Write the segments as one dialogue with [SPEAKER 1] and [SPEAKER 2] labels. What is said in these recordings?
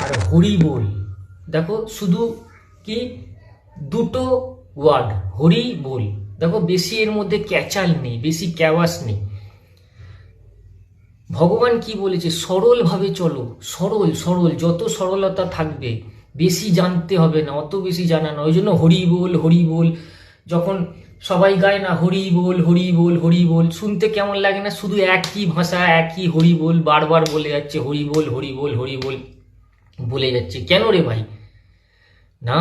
[SPEAKER 1] আর হরি বল, দেখো শুধু কি দুটো ওয়ার্ড, হরি বল। দেখো বেশি এর মধ্যে ক্যাচাল নেই, বেশি ক্যাওয়াস নেই। ভগবান কি বলেছে, সরলভাবে চলো, সরল সরল, যত সরলতা থাকবে, বেশি জানতে হবে না, অত বেশি জানা না। ওই জন্য হরি বল হরি বল, যখন সবাই গায় না হরি বল হরি বল হরি বল, শুনতে কেমন লাগে না? শুধু একই ভাষা, একই হরি বল বারবার বলে যাচ্ছে, হরি বল হরি বল হরি বল বলে যাচ্ছে। কেন রে ভাই? না,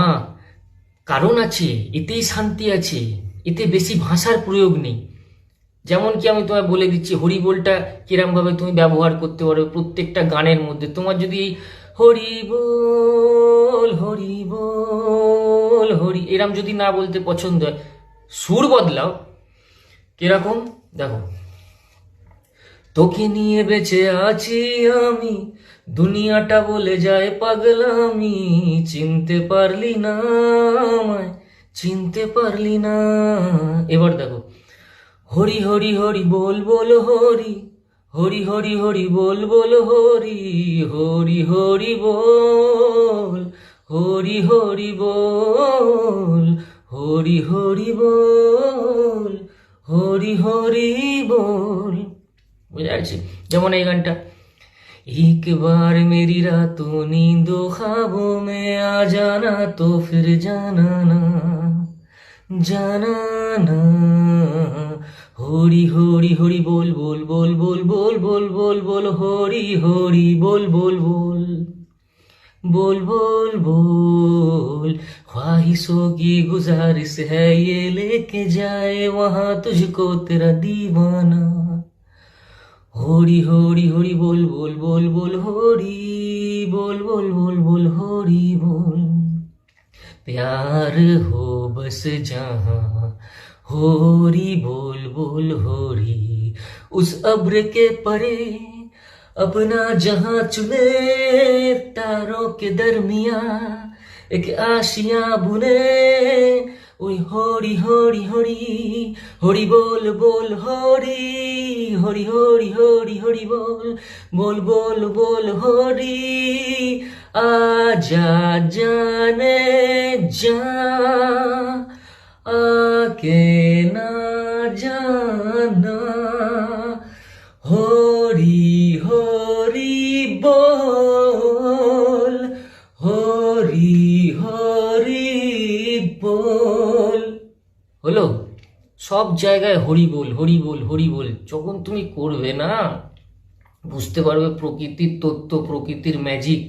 [SPEAKER 1] কারণ আছে, এতেই শান্তি আছে, এতে বেশি ভাষার প্রয়োগ নেই। যেমন কি আমি তোমায় বলে দিচ্ছি, হরি বলটা কিরম ভাবে তুমি ব্যবহার করতে পারো প্রত্যেকটা গানের মধ্যে। তোমার যদি হরি বল হরি বল হরি এরম যদি না বলতে পছন্দ হয়, সুর বদলাও। কিরকম? দেখো, তোকে নিয়ে বেঁচে আছি আমি, দুনিয়াটা বলে যায় পাগলামি, চিনতে পারলি না আমায়, চিনতে পারলি না। এবার দেখো, হরি হরি হরি বল বল হরি, হরি হরি হরি বল বল হরি, হরি হরি বল, হরি হরি বল, হরি হরি বল, হরি হরি বল। বুঝতে পারছি? যেমন এই গানটা, एक बार मेरी रातों नींदों ख्वाबों में आ जाना, तो फिर जाना ना, जाना ना। हरी हरी हरी बोल बोल बोल बोल बोल बोल बोल बोल हरी हरी बोल बोल बोल बोल बोल बोल। ख्वाहिशों की गुजारिश है ये, लेके जाए वहां तुझको तेरा दीवाना। हरी हरी हरी बोल बोल बोल बोल हरी बोल बोल बोल बोल हरी बोल। प्यार हो बस जहां, होरी बोल बोल होरी। उस अब्र के परे अपना जहां चुने, तारों के दरमिया एक आशियां बुने। ওই হরি হরি হরি, হরি বল বল হরি, হরি হরি হরি হরি বল, বল বল বল হরি। आजा जाने जा, आके ना जाना, हरी हरी बोल, हरी हरी बोल। হলো? সব জায়গায় হরি বল হরি বল হরি বল। যখন তুমি করবে না, বুঝতে পারবে প্রকৃতির তত্ত্ব, প্রকৃতির ম্যাজিক।